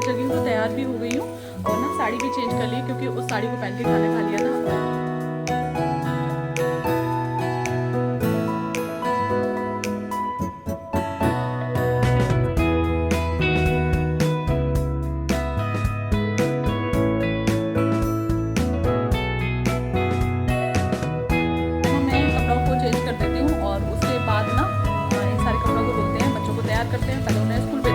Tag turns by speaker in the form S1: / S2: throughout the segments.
S1: जगी हूँ तो तैयार भी हो गई हूँ और ना साड़ी भी चेंज कर ली क्योंकि उस साड़ी को पहन के खाना खा लिया था। मैं कपड़ों को चेंज कर देती हूँ और उसके बाद ना इन सारे कपड़ों को धुलते हैं, बच्चों को तैयार करते हैं, पहले उन्हें स्कूल भेज।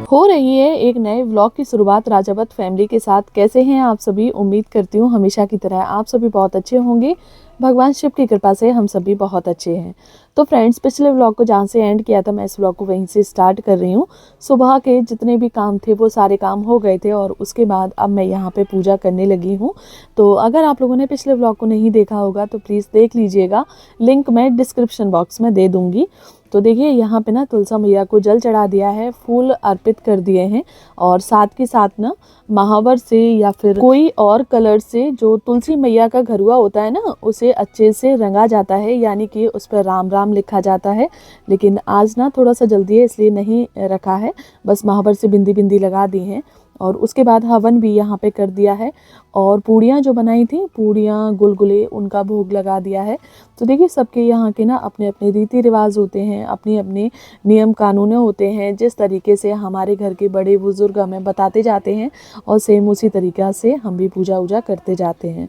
S2: हो रही है एक नए व्लॉग की शुरुआत राजावत फैमिली के साथ। कैसे हैं आप सभी? उम्मीद करती हूँ हमेशा की तरह आप सभी बहुत अच्छे होंगे। भगवान शिव की कृपा से हम सभी बहुत अच्छे हैं। तो फ्रेंड्स, पिछले व्लॉग को जहाँ से एंड किया था मैं इस व्लॉग को वहीं से स्टार्ट कर रही हूँ। सुबह के जितने भी काम थे वो सारे काम हो गए थे और उसके बाद अब मैं यहाँ पे पूजा करने लगी हूँ। तो अगर आप लोगों ने पिछले व्लॉग को नहीं देखा होगा तो प्लीज़ देख लीजिएगा, लिंक मैं डिस्क्रिप्शन बॉक्स में दे दूँगी। तो देखिए यहाँ पे ना तुलसा मैया को जल चढ़ा दिया है, फूल अर्पित कर दिए हैं और साथ के साथ ना महावर से या फिर कोई और कलर से जो तुलसी मैया का घरुआ होता है ना उसे अच्छे से रंगा जाता है, यानी कि उस पर राम राम लिखा जाता है। लेकिन आज ना थोड़ा सा जल्दी है इसलिए नहीं रखा है, बस महावर से बिंदी बिंदी लगा दी हैं। और उसके बाद हवन भी यहाँ पे कर दिया है और पूड़ियाँ जो बनाई थी, पूड़ियाँ गुलगुले, उनका भोग लगा दिया है। तो देखिए सबके यहाँ के ना अपने अपने रीति रिवाज होते हैं, अपने अपने नियम कानून होते हैं। जिस तरीके से हमारे घर के बड़े बुजुर्ग हमें बताते जाते हैं और सेम उसी तरीक़ा से हम भी पूजा वूजा करते जाते हैं।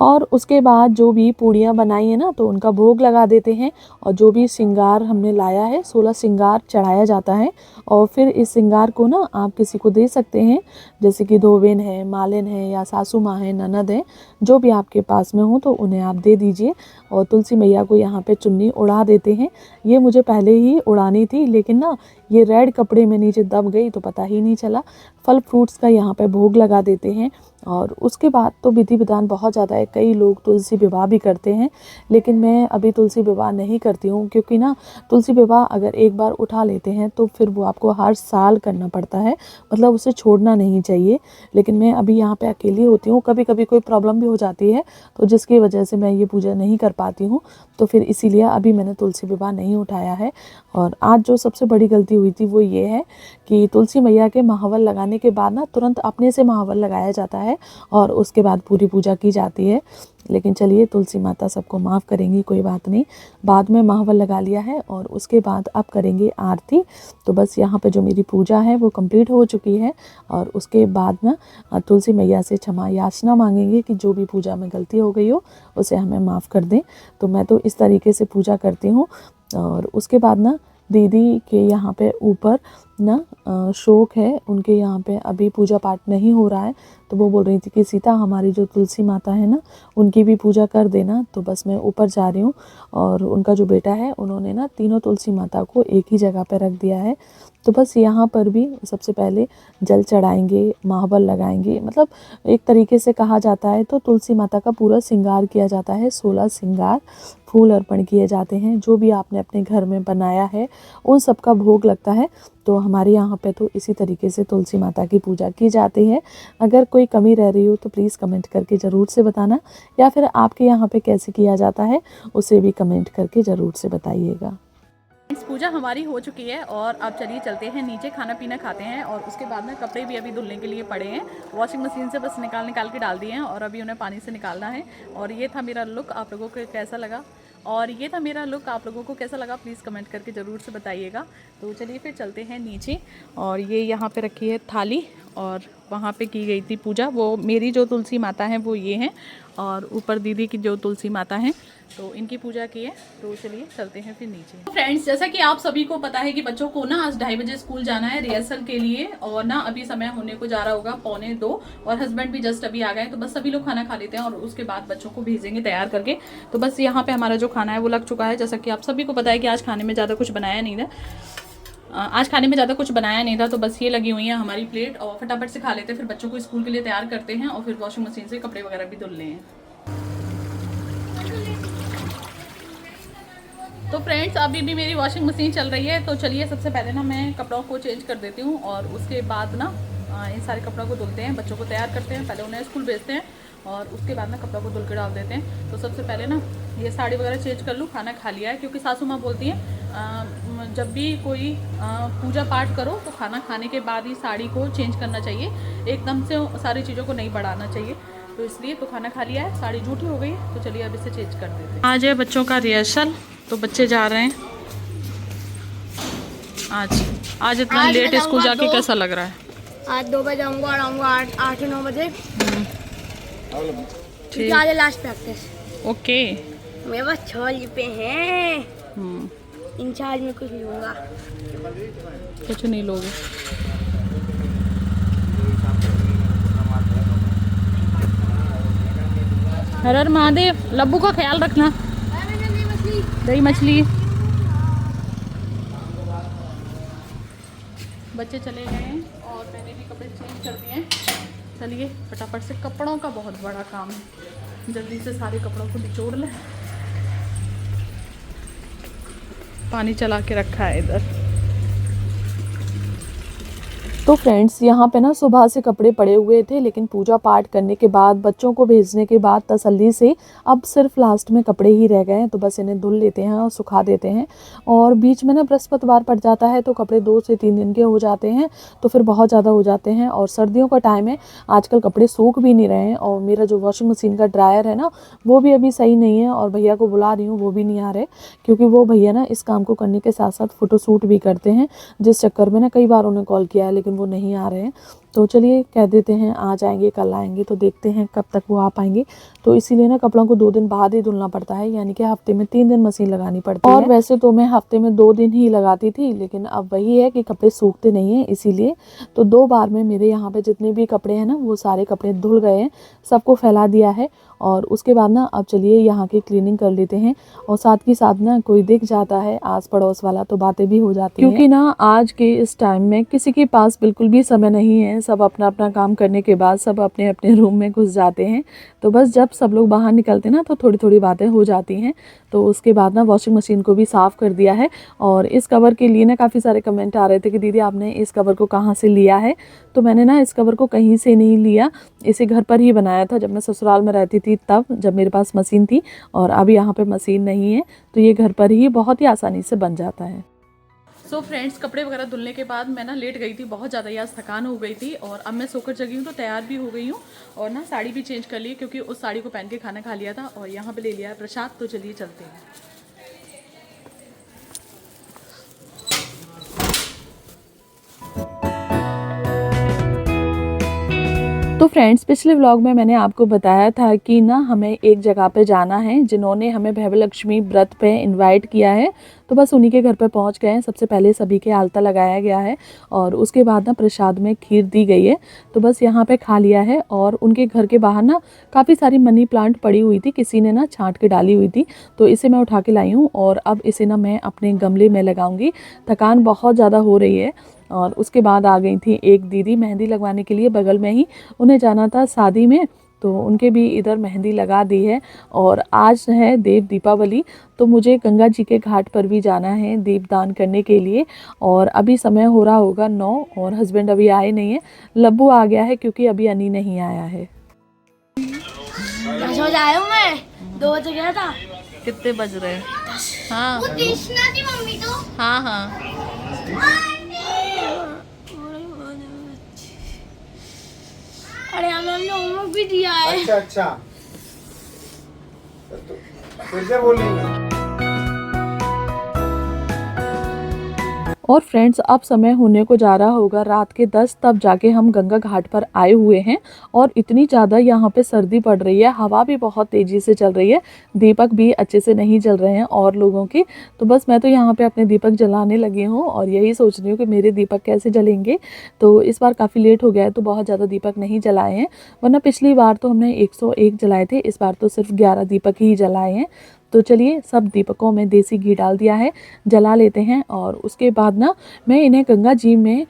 S2: और उसके बाद जो भी पूड़ियाँ बनाई हैं ना तो उनका भोग लगा देते हैं और जो भी श्रृंगार हमने लाया है 16 श्रृंगार चढ़ाया जाता है। और फिर इस श्रृंगार को ना आप किसी को दे सकते हैं, जैसे कि धोबिन है, मालिन है या सासू माँ है, ननद है, जो भी आपके पास में हो तो उन्हें आप दे दीजिए। और तुलसी मैया को यहाँ पे चुन्नी उड़ा देते हैं। ये मुझे पहले ही उड़ानी थी लेकिन ना ये रेड कपड़े में नीचे दब गई तो पता ही नहीं चला। फल फ्रूट्स का यहाँ पे भोग लगा देते हैं और उसके बाद तो विधि विधान बहुत ज़्यादा है। कई लोग तुलसी विवाह भी करते हैं लेकिन मैं अभी तुलसी विवाह नहीं करती हूँ, क्योंकि ना तुलसी विवाह अगर एक बार उठा लेते हैं तो फिर वो आपको हर साल करना पड़ता है, मतलब उसे छोड़ना नहीं चाहिए। लेकिन मैं अभी यहाँ पे अकेली होती हूँ, कभी कभी कोई प्रॉब्लम भी हो जाती है तो जिसकी वजह से मैं ये पूजा नहीं कर पाती हूँ, तो फिर इसीलिए अभी मैंने तुलसी विवाह नहीं उठाया है। और आज जो सबसे बड़ी गलती हुई थी वो ये है कि तुलसी मैया के महावर लगाने के बाद ना तुरंत अपने से महावर लगाया जाता है और उसके बाद पूरी पूजा की जाती है। लेकिन चलिए, तुलसी माता सबको माफ़ करेंगी, कोई बात नहीं। बाद में महावर लगा लिया है और उसके बाद अब करेंगे आरती। तो बस यहाँ पे जो मेरी पूजा है वो कंप्लीट हो चुकी है और उसके बाद ना तुलसी मैया से क्षमा याचना मांगेंगे कि जो भी पूजा में गलती हो गई हो उसे हमें माफ़ कर दें। तो मैं तो इस तरीके से पूजा करती हूँ। और उसके बाद ना दीदी के यहाँ पे ऊपर ना शोक है, उनके यहाँ पे अभी पूजा पाठ नहीं हो रहा है, तो वो बोल रही थी कि सीता हमारी जो तुलसी माता है ना उनकी भी पूजा कर देना। तो बस मैं ऊपर जा रही हूँ और उनका जो बेटा है उन्होंने ना तीनों तुलसी माता को एक ही जगह पे रख दिया है। तो बस यहाँ पर भी सबसे पहले जल चढ़ाएंगे, महावर लगाएंगे, मतलब एक तरीके से कहा जाता है तो तुलसी माता का पूरा श्रृंगार किया जाता है। 16 श्रृंगार फूल अर्पण किए जाते हैं, जो भी आपने अपने घर में बनाया है उन सब का भोग लगता है। तो हमारे यहाँ पे तो इसी तरीके से तुलसी माता की पूजा की जाती है। अगर कोई कमी रह रही हो तो प्लीज़ कमेंट करके ज़रूर से बताना, या फिर आपके यहाँ पे कैसे किया जाता है उसे भी कमेंट करके ज़रूर से बताइएगा।
S1: इस पूजा हमारी हो चुकी है और अब चलिए चलते हैं नीचे, खाना पीना खाते हैं और उसके बाद में कपड़े भी अभी धुलने के लिए पड़े हैं। वॉशिंग मशीन से बस निकाल के डाल दिए हैं और अभी उन्हें पानी से निकालना है। और ये था मेरा लुक, आप लोगों को कैसा लगा? प्लीज़ कमेंट करके ज़रूर से बताइएगा। तो चलिए फिर चलते हैं नीचे। और ये यहाँ पे रखी है थाली और वहाँ पे की गई थी पूजा। वो मेरी जो तुलसी माता हैं वो ये हैं और ऊपर दीदी की जो तुलसी माता हैं तो इनकी पूजा की है। तो चलिए चलते हैं फिर नीचे। फ्रेंड्स, जैसा कि आप सभी को पता है कि बच्चों को ना आज 2:30 बजे स्कूल जाना है रिहर्सल के लिए और ना अभी समय होने को जा रहा होगा 1:45 और हस्बैंड भी जस्ट अभी आ गए। तो बस सभी लोग खाना खा लेते हैं और उसके बाद बच्चों को भेजेंगे तैयार करके। तो बस यहाँ पे हमारा जो खाना है वो लग चुका है। जैसा कि आप सभी को पता है कि आज खाने में ज़्यादा कुछ बनाया नहीं था, तो बस ये लगी हुई है हमारी प्लेट और फटाफट से खा लेते हैं, फिर बच्चों को स्कूल के लिए तैयार करते हैं और फिर वॉशिंग मशीन से कपड़े वगैरह भी धुल ले हैं। तो फ्रेंड्स अभी भी मेरी वॉशिंग मशीन चल रही है, तो चलिए सबसे पहले ना मैं कपड़ों को चेंज कर देती हूँ और उसके बाद ना इन सारे कपड़ों को धुलते हैं, बच्चों को तैयार करते हैं, पहले उन्हें स्कूल भेजते हैं और उसके बाद ना कपड़ों को धुल के डाल देते हैं। तो सबसे पहले ना ये साड़ी वगैरह चेंज कर लूँ, खाना खा लिया है, क्योंकि सासू माँ बोलती हैं जब भी कोई पूजा पाठ करो तो खाना खाने के बाद ही साड़ी को चेंज करना चाहिए, एकदम से सारी चीज़ों को नहीं बढ़ाना चाहिए। तो इसलिए तो खाना खा लिया है, साड़ी झूठी हो गई है, तो चलिए अब इसे चेंज कर देते हैं। आज है बच्चों का रिहर्सल, तो बच्चे जा रहे हैं आज इतना लेट स्कूल जाके कैसा लग रहा है?
S3: आज 2 बजे आऊँगा और आऊँगा 8-9 बजे।
S1: ठीक,
S3: आज लास्ट प्रैक्टिस।
S1: ओके।
S3: मेरे पास 6 लिपे हैं। इंचार्ज में कुछ लूँगा,
S1: कुछ नहीं लोगे। हर हर महादेव। लब्बू का ख्याल रखना। दही मछली। बच्चे चले गए हैं और मैंने भी कपड़े चेंज कर दिए हैं। चलिए फटाफट से, कपड़ों का बहुत बड़ा काम है, जल्दी से सारे कपड़ों को निचोड़ लें। पानी चला के रखा है इधर।
S2: तो फ्रेंड्स यहाँ पे ना सुबह से कपड़े पड़े हुए थे, लेकिन पूजा पाठ करने के बाद बच्चों को भेजने के बाद तसल्ली से अब सिर्फ लास्ट में कपड़े ही रह गए हैं, तो बस इन्हें धुल लेते हैं और सुखा देते हैं। और बीच में ना बृहस्पतिवार पड़ जाता है तो कपड़े 2 से 3 दिन के हो जाते हैं, तो फिर बहुत ज़्यादा हो जाते हैं। और सर्दियों का टाइम है, आजकल कपड़े सूख भी नहीं रहे हैं। और मेरा जो वॉशिंग मशीन का ड्रायर है ना, वो भी अभी सही नहीं है, और भैया को बुला रही हूँ वो भी नहीं आ रहे, क्योंकि वो भैया ना इस काम को करने के साथ साथ फ़ोटोशूट भी करते हैं, जिस चक्कर में ना कई बार उन्हें कॉल किया है लेकिन वो नहीं आ रहे हैं। तो चलिए कह देते हैं आज आएंगे कल आएंगे, तो देखते हैं कब तक वो आ पाएंगे। तो इसीलिए ना कपड़ों को 2 दिन बाद ही धुलना पड़ता है, यानी कि हफ्ते में 3 दिन मशीन लगानी पड़ती है। और वैसे तो मैं हफ्ते में 2 दिन ही लगाती थी, लेकिन अब वही है कि कपड़े सूखते नहीं हैं, इसीलिए तो 2 बार में मेरे यहाँ पे जितने भी कपड़े हैं ना वो सारे कपड़े धुल गए हैं, सबको फैला दिया है। और उसके बाद ना अब चलिए यहाँ की क्लीनिंग कर लेते हैं, और साथ ही साथ ना कोई दिख जाता है आस पड़ोस वाला तो बातें भी हो जाती हैं, क्योंकि ना आज के इस टाइम में किसी के पास बिल्कुल भी समय नहीं है। सब अपना अपना काम करने के बाद सब अपने अपने रूम में घुस जाते हैं, तो बस जब सब लोग बाहर निकलते हैं ना तो थोड़ी थोड़ी बातें हो जाती हैं। तो उसके बाद ना वॉशिंग मशीन को भी साफ़ कर दिया है। और इस कवर के लिए ना काफ़ी सारे कमेंट आ रहे थे कि दीदी आपने इस कवर को कहाँ से लिया है। तो मैंने ना इस कवर को कहीं से नहीं लिया, इसे घर पर ही बनाया था जब मैं ससुराल में रहती थी, तब जब मेरे पास मशीन थी। और अब यहाँ पे मशीन नहीं है, तो ये घर पर ही बहुत ही आसानी से बन जाता है।
S1: सो फ्रेंड्स, कपड़े वगैरह धुलने के बाद मैं ना लेट गई थी, बहुत ज़्यादा यार थकान हो गई थी, और अब मैं सोकर जगी हूँ तो तैयार भी हो गई हूँ। और ना साड़ी भी चेंज कर ली, क्योंकि उस साड़ी को पहन के खाना खा लिया था, और यहाँ पे ले लिया है प्रसाद। तो चलिए चलते हैं।
S2: तो फ्रेंड्स, पिछले व्लॉग में मैंने आपको बताया था कि ना हमें एक जगह पे जाना है, जिन्होंने हमें भैवलक्ष्मी व्रत पे इनवाइट किया है। तो बस उन्हीं के घर पे पहुंच गए हैं। सबसे पहले सभी के आलता लगाया गया है, और उसके बाद ना प्रसाद में खीर दी गई है, तो बस यहाँ पे खा लिया है। और उनके घर के बाहर ना काफ़ी सारी मनी प्लांट पड़ी हुई थी, किसी ने ना छांट के डाली हुई थी, तो इसे मैं उठा के लाई हूँ, और अब इसे ना मैं अपने गमले में लगाऊंगी। थकान बहुत ज़्यादा हो रही है। और उसके बाद आ गई थी एक दीदी मेहंदी लगवाने के लिए, बगल में ही उन्हें जाना था शादी में, तो उनके भी इधर मेहंदी लगा दी है। और आज है देव दीपावली, तो मुझे गंगा जी के घाट पर भी जाना है दीपदान करने के लिए। और अभी समय हो रहा होगा 9, और हस्बैंड अभी आए नहीं है। लब्बू आ गया है क्योंकि अभी अनी नहीं आया है।
S3: सो जाया हूँ मैं, 2 बजे गया था।
S1: कितने बज रहे हैं? हाँ
S3: मम्मी तो
S1: हाँ हाँ।
S3: अरे हमने होमवर्क भी दिया है।
S4: अच्छा तो फिर से बोलेंगे।
S2: और फ्रेंड्स, अब समय होने को जा रहा होगा रात के 10, तब जाके हम गंगा घाट पर आए हुए हैं। और इतनी ज़्यादा यहाँ पे सर्दी पड़ रही है, हवा भी बहुत तेज़ी से चल रही है, दीपक भी अच्छे से नहीं जल रहे हैं और लोगों के। तो बस मैं तो यहाँ पे अपने दीपक जलाने लगी हूँ, और यही सोच रही हूँ कि मेरे दीपक कैसे जलेंगे। तो इस बार काफ़ी लेट हो गया है, तो बहुत ज़्यादा दीपक नहीं जलाए हैं, वरना पिछली बार तो हमने 101 जलाए थे, इस बार तो सिर्फ 11 दीपक ही जलाए हैं। तो चलिए, सब दीपकों में देसी घी डाल दिया है, जला लेते हैं। और उसके बाद ना मैं इन्हें गंगा जी में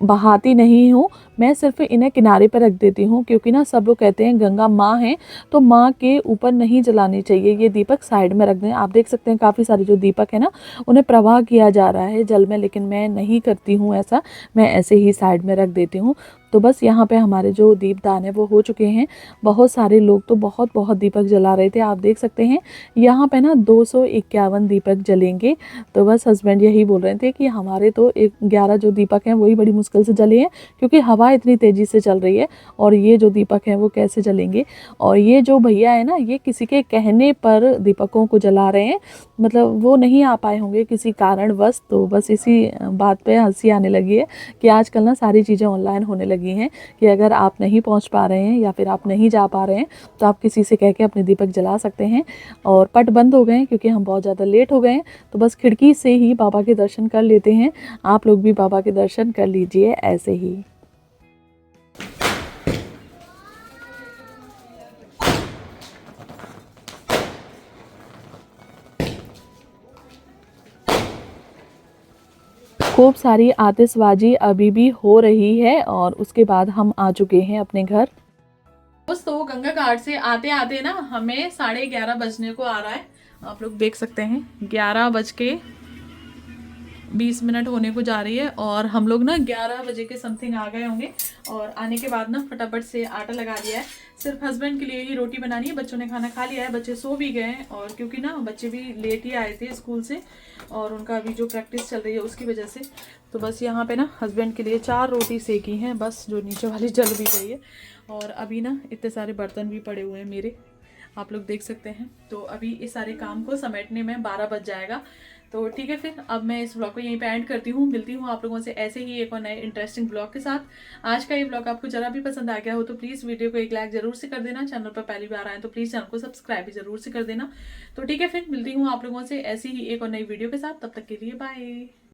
S2: बहाती नहीं हूँ, मैं सिर्फ इन्हें किनारे पर रख देती हूँ, क्योंकि ना सब लोग कहते हैं गंगा माँ हैं तो माँ के ऊपर नहीं जलानी चाहिए, ये दीपक साइड में रख दें। आप देख सकते हैं काफ़ी सारे जो दीपक है ना उन्हें प्रवाह किया जा रहा है जल में, लेकिन मैं नहीं करती हूँ ऐसा, मैं ऐसे ही साइड में रख देती हूँ। तो बस यहाँ पे हमारे जो दीपदान है वो हो चुके हैं। बहुत सारे लोग तो बहुत बहुत दीपक जला रहे थे, आप देख सकते हैं यहाँ पे ना 251 दीपक जलेंगे। तो बस हस्बैंड यही बोल रहे थे कि हमारे तो 11 जो दीपक हैं वही बड़ी मुश्किल से जले हैं, क्योंकि हवा इतनी तेज़ी से चल रही है, और ये जो दीपक हैं वो कैसे जलेंगे। और ये जो भैया है ना ये किसी के कहने पर दीपकों को जला रहे हैं, मतलब वो नहीं आ पाए होंगे किसी कारणवश। तो बस इसी बात पे हंसी आने लगी है कि आजकल ना सारी चीज़ें ऑनलाइन होने लगी हैं, कि अगर आप नहीं पहुंच पा रहे हैं या फिर आप नहीं जा पा रहे हैं तो आप किसी से कह के अपने दीपक जला सकते हैं। और पट बंद हो गए हैं क्योंकि हम बहुत ज़्यादा लेट हो गए हैं, तो बस खिड़की से ही बाबा के दर्शन कर लेते हैं। आप लोग भी बाबा के दर्शन कर लीजिए ऐसे ही। खूब सारी आतिशबाजी अभी भी हो रही है और उसके बाद हम आ चुके हैं अपने घर।
S1: दोस्तों गंगा घाट से आते आते ना हमें 11:30 बजने को आ रहा है। आप लोग देख सकते हैं 11:20 होने को जा रही है, और हम लोग ना 11 बजे के समथिंग आ गए होंगे। और आने के बाद ना फटाफट से आटा लगा दिया है, सिर्फ हस्बैंड के लिए ही रोटी बनानी है। बच्चों ने खाना खा लिया है, बच्चे सो भी गए हैं, और क्योंकि ना बच्चे भी लेट ही आए थे स्कूल से और उनका अभी जो प्रैक्टिस चल रही है उसकी वजह से। तो बस यहाँ पे ना हस्बैंड के लिए 4 रोटी सेकी हैं, बस जो नीचे वाली जल भी गई है। और अभी ना इतने सारे बर्तन भी पड़े हुए हैं मेरे, आप लोग देख सकते हैं। तो अभी इस सारे काम को समेटने में 12 बज जाएगा। तो ठीक है, फिर अब मैं इस ब्लॉग को यहीं पे एंड करती हूँ। मिलती हूँ आप लोगों से ऐसे ही एक और नए इंटरेस्टिंग ब्लॉग के साथ। आज का ये ब्लॉग आपको जरा भी पसंद आ गया हो तो प्लीज़ वीडियो को एक लाइक जरूर से कर देना। चैनल पर पहली बार आए तो प्लीज़ चैनल को सब्सक्राइब भी जरूर से कर देना। तो ठीक है, फिर मिलती हूँ आप लोगों से ऐसी ही एक और नई वीडियो के साथ। तब तक के लिए बाय।